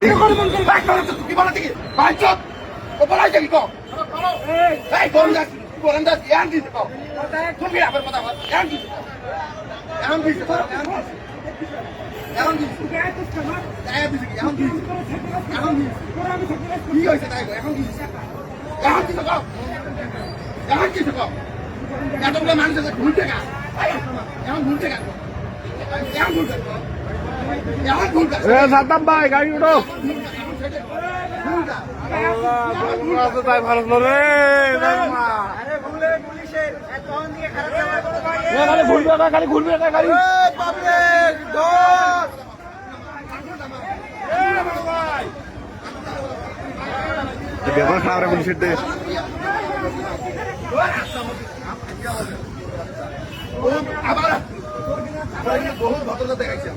কি বলা থেকে ভাই চপ ও বলাই যাবি কম এই বলেন দা জ্ঞান দিতে কম তুমি আবার কথা বল জ্ঞান দিতে এখন দিতে এখন দিতে কি হয়েছে তাই এখন দিতে এখন দিতে কম এখন দিতে কম এতগুলো মানুষ আছে ঘুরতে গা এখন ঘুরতে গা এখন ঘুরতে এখন ঘুরতে সাদ্দাম ভাই গাড়ি উঠো তাই ভালো রে খালি ঘুরবে না গাড়ি ব্যবহার খাওয়া পুলিশের দেশ আবার বহু ভদ্রতা দেখাইছে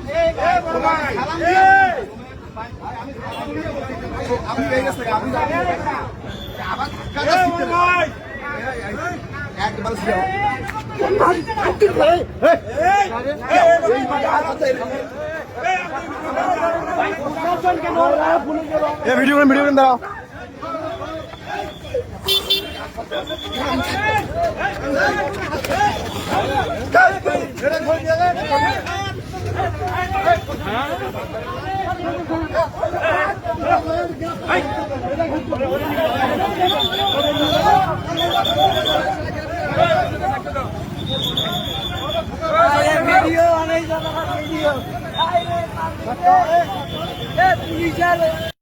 আমি ভিডিও ভিডিও দাও ভিডিও অনেক ভিডিও পুলিশ